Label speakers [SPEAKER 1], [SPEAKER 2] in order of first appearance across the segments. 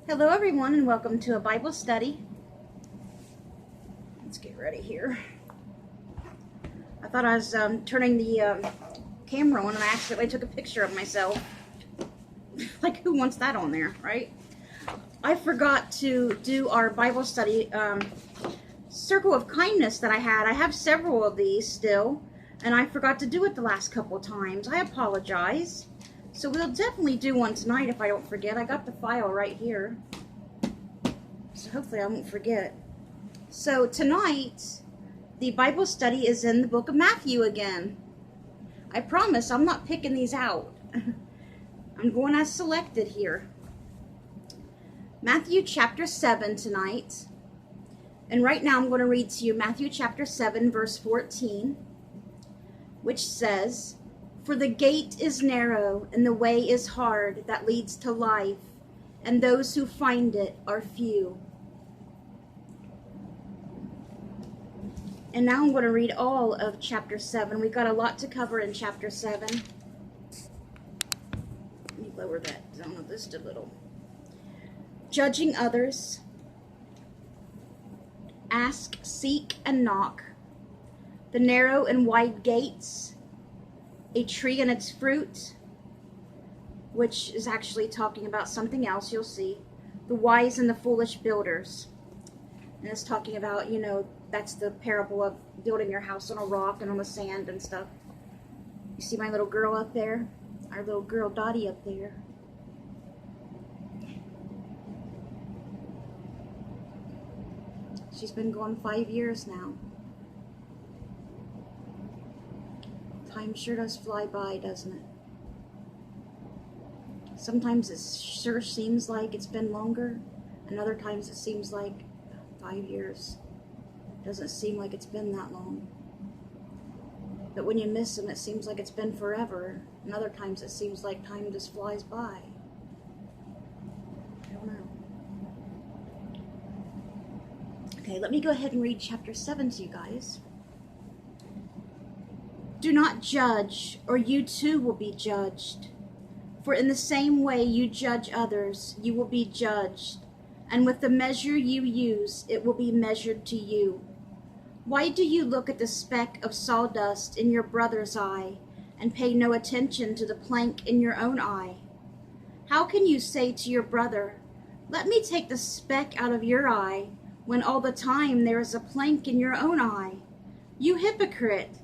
[SPEAKER 1] Hello everyone and welcome to a Bible study. Let's get ready here. I thought I was turning the camera on and I accidentally took a picture of myself. Like, who wants that on there, right? I forgot to do our Bible study circle of kindness that I had. I have several of these still and I forgot to do it the last couple of times. I apologize. So we'll definitely do one tonight if I don't forget. I got the file right here. So hopefully I won't forget. So tonight, the Bible study is in the book of Matthew again. I promise I'm not picking these out. I'm going as selected here. Matthew chapter 7 tonight. And right now I'm going to read to you Matthew chapter 7 verse 14, which says, "For the gate is narrow and the way is hard that leads to life, and those who find it are few." And now I'm going to read all of chapter 7. We've got a lot to cover in chapter 7. Let me lower that down just a little. Judging others. Ask, seek, and knock. The narrow and wide gates. A tree and its fruit, which is actually talking about something else, you'll see. The wise and the foolish builders. And it's talking about, that's the parable of building your house on a rock and on the sand and stuff. You see my little girl up there? Our little girl Dottie up there. She's been gone 5 years now. Time sure does fly by, doesn't it? Sometimes it sure seems like it's been longer, and other times it seems like 5 years. Doesn't seem like it's been that long. But when you miss them, it seems like it's been forever, and other times it seems like time just flies by. I don't know. Okay, let me go ahead and read chapter 7 to you guys. "Do not judge, or you too will be judged. For in the same way you judge others, you will be judged, and with the measure you use, it will be measured to you. Why do you look at the speck of sawdust in your brother's eye, and pay no attention to the plank in your own eye? How can you say to your brother, 'Let me take the speck out of your eye,' when all the time there is a plank in your own eye? You hypocrite!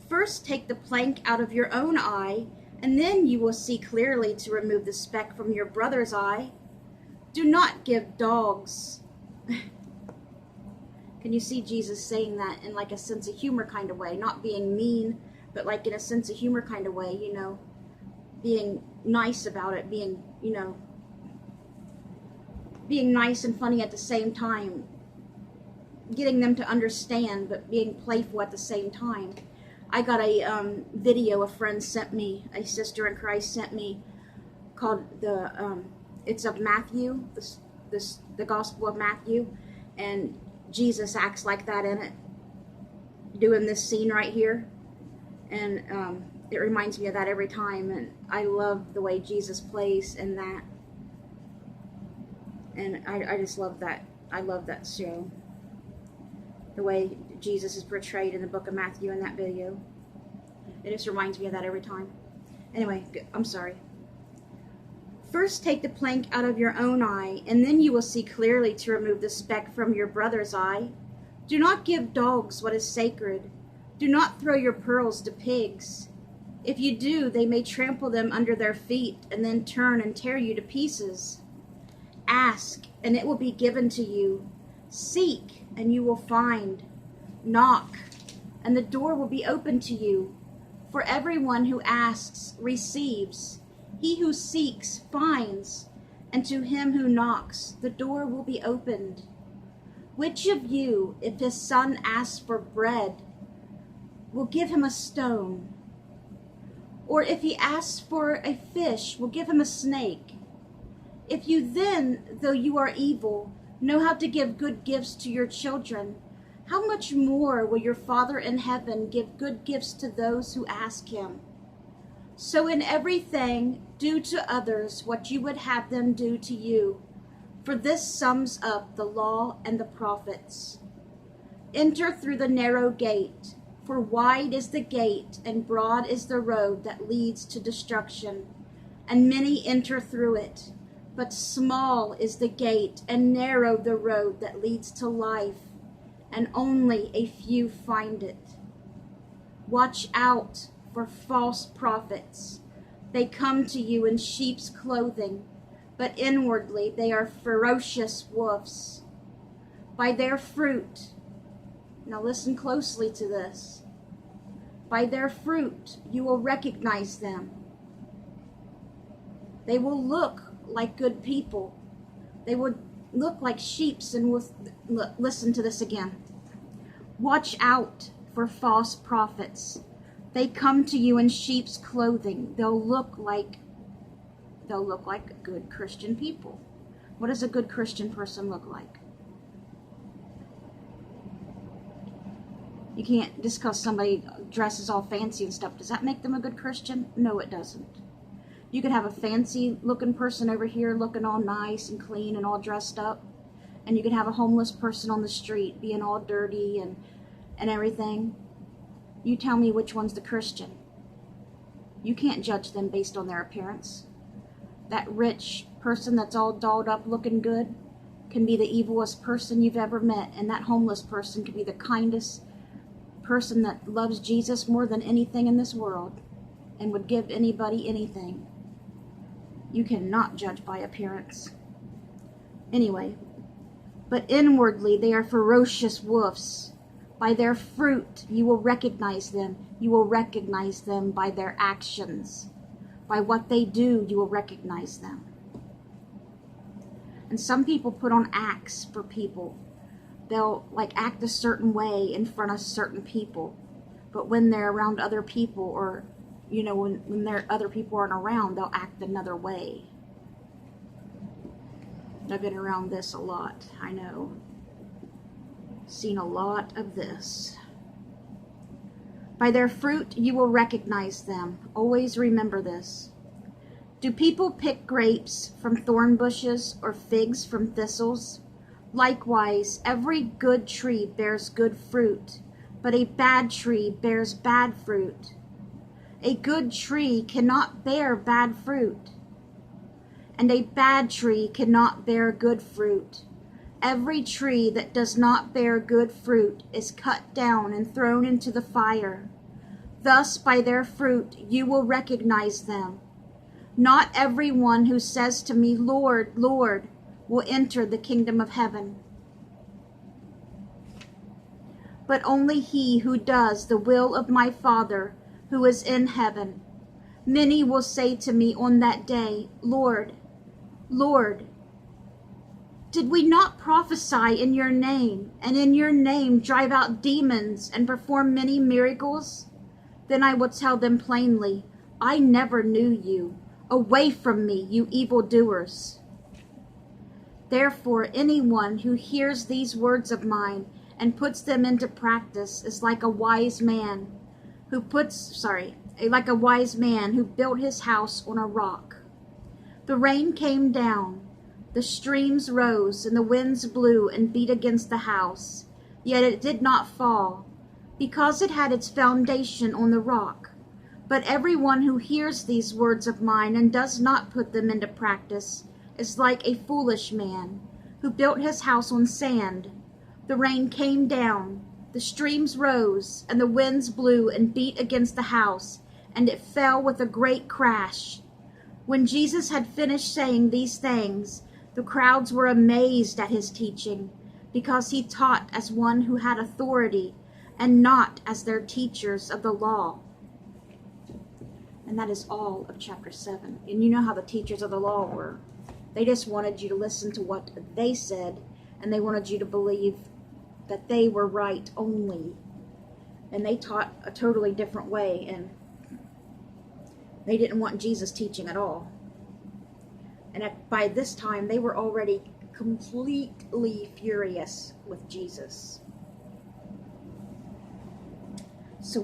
[SPEAKER 1] First take the plank out of your own eye, and then you will see clearly to remove the speck from your brother's eye. Do not give dogs." Can you see Jesus saying that in like a sense of humor kind of way? Not being mean, but like in a sense of humor kind of way, being nice about it, being nice and funny at the same time. Getting them to understand, but being playful at the same time. I got a video a friend sent me, a sister in Christ sent me, called it's of Matthew, the Gospel of Matthew, and Jesus acts like that in it, doing this scene right here, and it reminds me of that every time, and I love the way Jesus plays in that, and I just love that. I love that show. The way Jesus is portrayed in the book of Matthew in that video. It just reminds me of that every time. Anyway, I'm sorry. "First take the plank out of your own eye, and then you will see clearly to remove the speck from your brother's eye. Do not give dogs what is sacred. Do not throw your pearls to pigs. If you do, they may trample them under their feet and then turn and tear you to pieces. Ask, and it will be given to you. Seek, and you will find. Knock, and the door will be opened to you. For everyone who asks receives. He who seeks finds, and to him who knocks the door will be opened. Which of you, if his son asks for bread, will give him a stone? Or if he asks for a fish, will give him a snake? If you then, though you are evil, know how to give good gifts to your children, how much more will your Father in heaven give good gifts to those who ask him? So in everything, do to others what you would have them do to you. For this sums up the law and the prophets. Enter through the narrow gate, for wide is the gate and broad is the road that leads to destruction, and many enter through it. But small is the gate and narrow the road that leads to life, and only a few find it. Watch out for false prophets. They come to you in sheep's clothing, but inwardly they are ferocious wolves. By their fruit, now listen closely to this. By their fruit you will recognize them. They will look like good people. They would look like sheeps and will listen to this again. Watch out for false prophets. They come to you in sheep's clothing. They'll look like good Christian people. What does a good Christian person look like? You can't, just because somebody dresses all fancy and stuff, does that make them a good Christian? No, it doesn't. You could have a fancy looking person over here looking all nice and clean and all dressed up, and you could have a homeless person on the street being all dirty and everything. You tell me which one's the Christian. You can't judge them based on their appearance. That rich person that's all dolled up looking good can be the evilest person you've ever met, and that homeless person can be the kindest person that loves Jesus more than anything in this world and would give anybody anything. You cannot judge by appearance. Anyway, but inwardly they are ferocious wolves. By their fruit you will recognize them. You will recognize them by their actions. By what they do, you will recognize them. And some people put on acts for people. They'll act a certain way in front of certain people. But when they're around other people, or when other people aren't around, they'll act another way. I've been around this a lot, I know. Seen a lot of this. By their fruit you will recognize them. Always remember this. Do people pick grapes from thorn bushes or figs from thistles? Likewise, every good tree bears good fruit, but a bad tree bears bad fruit. A good tree cannot bear bad fruit, and a bad tree cannot bear good fruit. Every tree that does not bear good fruit is cut down and thrown into the fire. Thus by their fruit you will recognize them. Not everyone who says to me, Lord, Lord, will enter the kingdom of heaven, but only he who does the will of my Father who is in heaven. Many will say to me on that day, Lord, Lord, did we not prophesy in your name, and in your name drive out demons and perform many miracles? Then I will tell them plainly, I never knew you. Away from me, you evildoers. Therefore, anyone who hears these words of mine and puts them into practice is like a wise man who built his house on a rock. The rain came down, the streams rose, and the winds blew and beat against the house. Yet it did not fall, because it had its foundation on the rock. But everyone who hears these words of mine and does not put them into practice is like a foolish man who built his house on sand. The rain came down, the streams rose, and the winds blew and beat against the house, and it fell with a great crash. When Jesus had finished saying these things, the crowds were amazed at his teaching, because he taught as one who had authority, and not as their teachers of the law. And that is all of chapter 7. And you know how the teachers of the law were. They just wanted you to listen to what they said, and they wanted you to believe that they were right only. And they taught a totally different way, and they didn't want Jesus teaching at all. And by this time, they were already completely furious with Jesus. So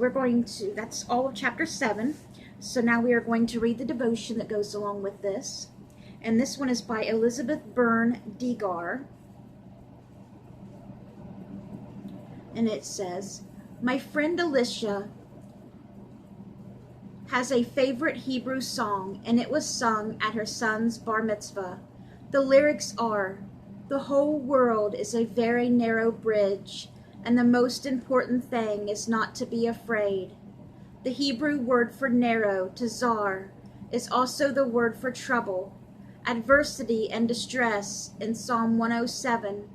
[SPEAKER 1] that's all of chapter 7. So now we are going to read the devotion that goes along with this. And this one is by Elizabeth Byrne Degar. And it says, my friend Alicia has a favorite Hebrew song, and it was sung at her son's bar mitzvah. The lyrics are, the whole world is a very narrow bridge, and the most important thing is not to be afraid. The Hebrew word for narrow, tazar, is also the word for trouble, adversity, and distress in Psalm 107,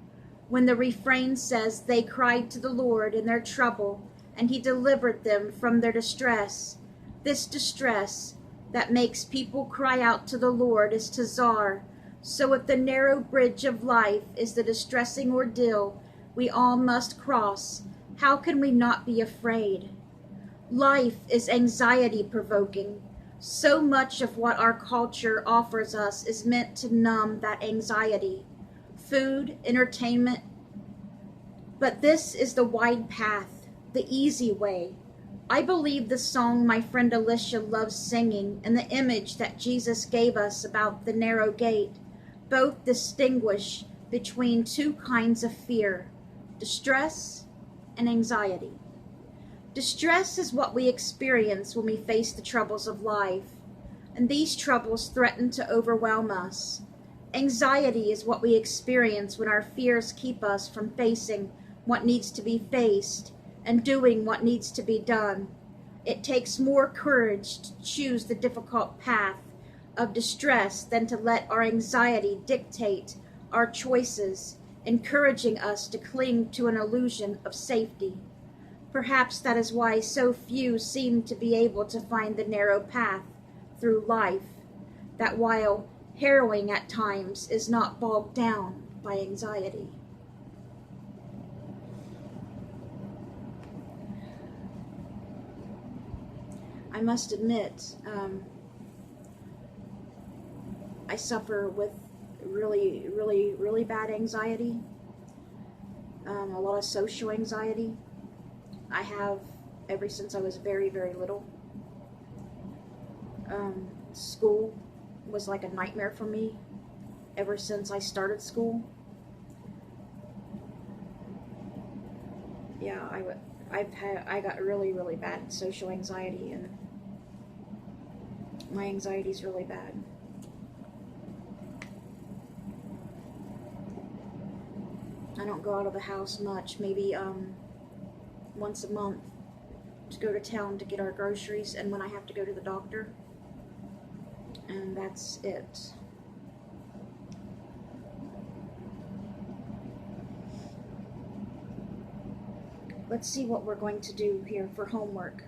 [SPEAKER 1] when the refrain says, they cried to the Lord in their trouble, and he delivered them from their distress. This distress that makes people cry out to the Lord is tazar. So if the narrow bridge of life is the distressing ordeal we all must cross, how can we not be afraid? Life is anxiety-provoking. So much of what our culture offers us is meant to numb that anxiety. Food, entertainment. But this is the wide path, the easy way. I believe the song my friend Alicia loves singing and the image that Jesus gave us about the narrow gate both distinguish between two kinds of fear, distress and anxiety. Distress is what we experience when we face the troubles of life, and these troubles threaten to overwhelm us. Anxiety is what we experience when our fears keep us from facing what needs to be faced and doing what needs to be done. It takes more courage to choose the difficult path of distress than to let our anxiety dictate our choices, encouraging us to cling to an illusion of safety. Perhaps that is why so few seem to be able to find the narrow path through life, that while harrowing at times is not bogged down by anxiety. I must admit, I suffer with really bad anxiety, a lot of social anxiety. I have ever since I was very little. School was like a nightmare for me ever since I started school. Yeah, I got really bad social anxiety, and my anxiety is really bad. I don't go out of the house much, maybe once a month to go to town to get our groceries, and when I have to go to the doctor, and that's it. Let's see what we're going to do here for homework.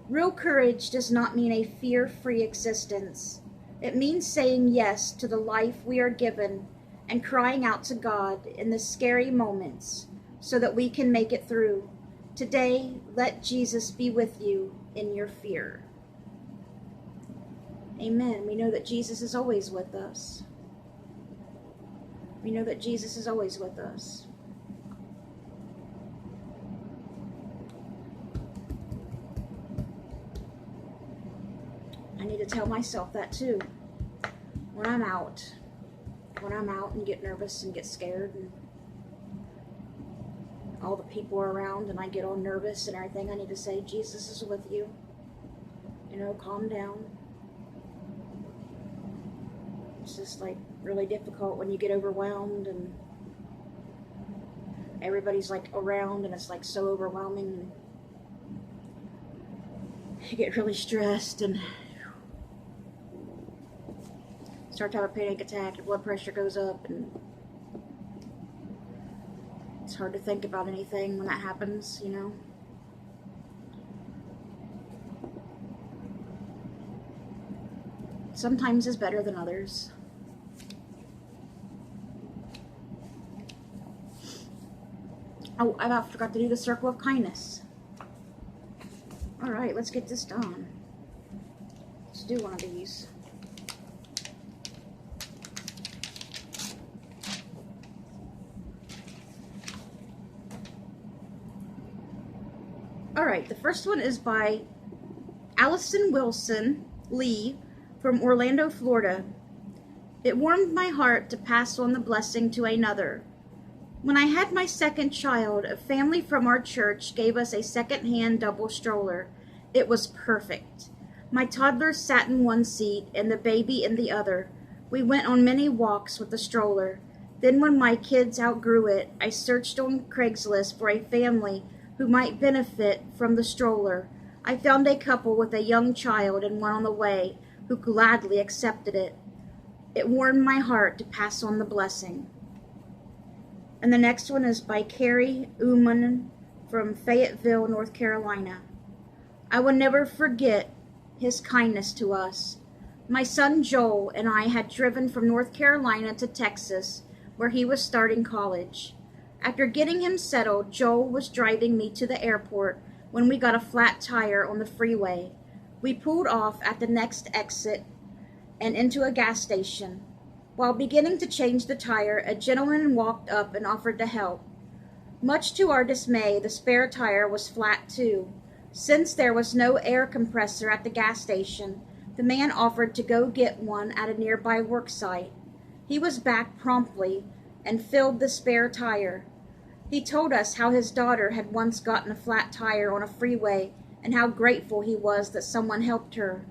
[SPEAKER 1] Real courage does not mean a fear-free existence. It means saying yes to the life we are given and crying out to God in the scary moments so that we can make it through. Today, let Jesus be with you in your fear. Amen. We know that Jesus is always with us. We know that Jesus is always with us. I need to tell myself that too. When I'm out and get nervous and get scared and all the people are around and I get all nervous and everything, I need to say, Jesus is with you. You know, calm down. It's just like really difficult when you get overwhelmed and everybody's like around and it's like so overwhelming and you get really stressed and start to have a panic attack, your blood pressure goes up, and it's hard to think about anything when that happens, you know. Sometimes it's better than others. Oh, I forgot to do the circle of kindness. Alright, let's get this done. Let's do one of these. Alright, the first one is by Allison Wilson Lee from Orlando, Florida. It warmed my heart to pass on the blessing to another. When I had my second child, a family from our church gave us a second-hand double stroller. It was perfect. My toddler sat in one seat and the baby in the other. We went on many walks with the stroller. Then when my kids outgrew it, I searched on Craigslist for a family who might benefit from the stroller. I found a couple with a young child and one on the way who gladly accepted it. It warmed my heart to pass on the blessing. And the next one is by Carrie Uman from Fayetteville, North Carolina. I will never forget his kindness to us. My son Joel and I had driven from North Carolina to Texas, where he was starting college. After getting him settled, Joel was driving me to the airport when we got a flat tire on the freeway. We pulled off at the next exit and into a gas station. While beginning to change the tire, a gentleman walked up and offered to help. Much to our dismay, the spare tire was flat too. Since there was no air compressor at the gas station, the man offered to go get one at a nearby work site. He was back promptly and filled the spare tire. He told us how his daughter had once gotten a flat tire on a freeway and how grateful he was that someone helped her.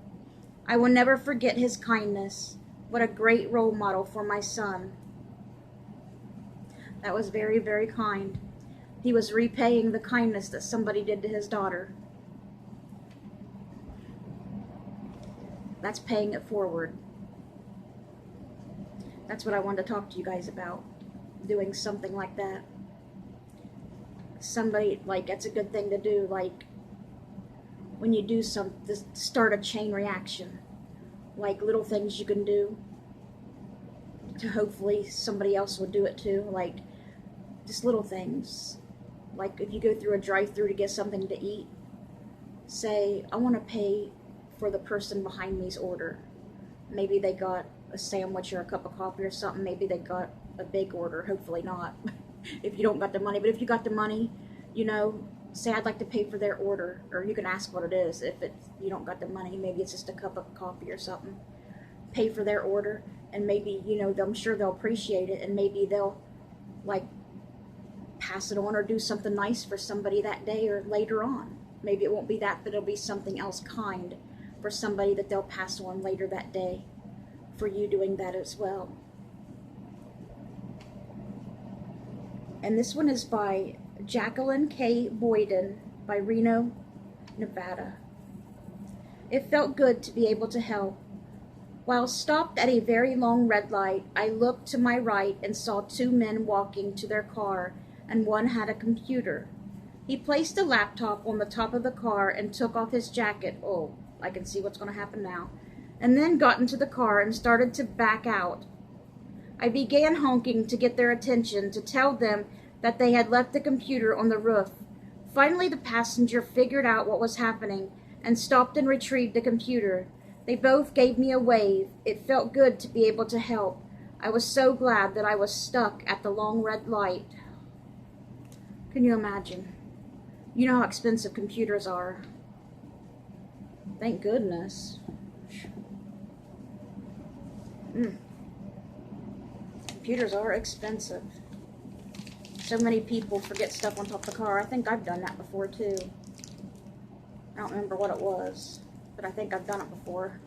[SPEAKER 1] I will never forget his kindness. What a great role model for my son. That was very, very kind. He was repaying the kindness that somebody did to his daughter. That's paying it forward. That's what I wanted to talk to you guys about. Doing something like that. Somebody, like, that's a good thing to do. Like, when you do something, start a chain reaction. Like little things you can do to hopefully somebody else will do it too. Like just little things. Like if you go through a drive-thru to get something to eat, say, I want to pay for the person behind me's order. Maybe they got a sandwich or a cup of coffee or something. Maybe they got a big order. Hopefully not. If you don't got the money. But if you got the money, you know, say I'd like to pay for their order, or you can ask what it is. If you don't got the money, maybe it's just a cup of coffee or something. Pay for their order, and maybe, you know, I'm sure they'll appreciate it, and maybe they'll like pass it on or do something nice for somebody that day or later on. Maybe it won't be that, but it'll be something else kind for somebody that they'll pass on later that day for you doing that as well. And this one is by Jacqueline K. Boyden by Reno, Nevada. It felt good to be able to help. While stopped at a very long red light, I looked to my right and saw two men walking to their car, and one had a computer. He placed a laptop on the top of the car and took off his jacket. Oh, I can see what's going to happen now. And then got into the car and started to back out. I began honking to get their attention, to tell them that they had left the computer on the roof. Finally, the passenger figured out what was happening and stopped and retrieved the computer. They both gave me a wave. It felt good to be able to help. I was so glad that I was stuck at the long red light. Can you imagine? You know how expensive computers are. Thank goodness. Computers are expensive. So many people forget stuff on top of the car. I think I've done that before too. I don't remember what it was, but I think I've done it before.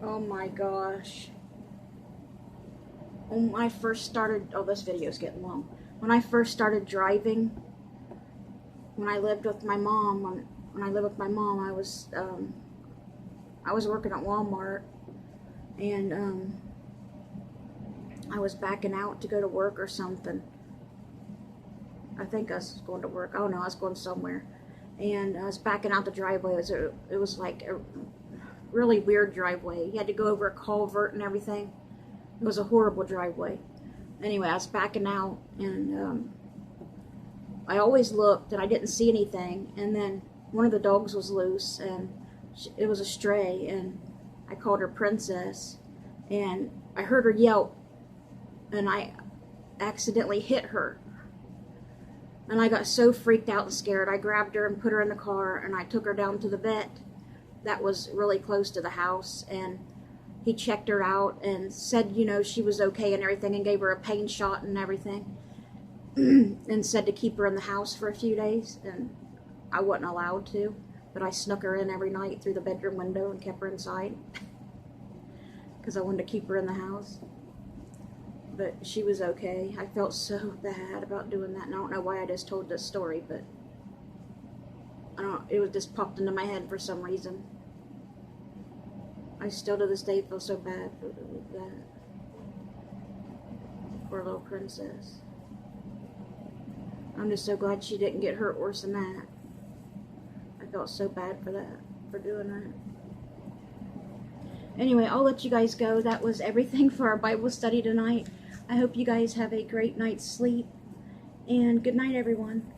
[SPEAKER 1] Oh my gosh. When I first started, this video's getting long. When I first started driving, when I lived with my mom, when I lived with my mom, I was working at Walmart, and I was backing out to go to work or something. I think I was going to work. Oh no, I was going somewhere, and I was backing out the driveway. It was like a really weird driveway. You had to go over a culvert and everything. It was a horrible driveway. Anyway, I was backing out, and I always looked, and I didn't see anything. And then one of the dogs was loose, and it was a stray, and I called her Princess, and I heard her yelp, and I accidentally hit her. And I got so freaked out and scared. I grabbed her and put her in the car, and I took her down to the vet that was really close to the house, and he checked her out and said, you know, she was okay and everything, and gave her a pain shot and everything, and said to keep her in the house for a few days. And I wasn't allowed to, but I snuck her in every night through the bedroom window and kept her inside because I wanted to keep her in the house. But she was okay. I felt so bad about doing that, and I don't know why I just told this story, but it was just popped into my head for some reason. I still to this day feel so bad for that. Poor little princess. I'm just so glad she didn't get hurt worse than that. I felt so bad for that, for doing that. Anyway, I'll let you guys go. That was everything for our Bible study tonight. I hope you guys have a great night's sleep. And good night, everyone.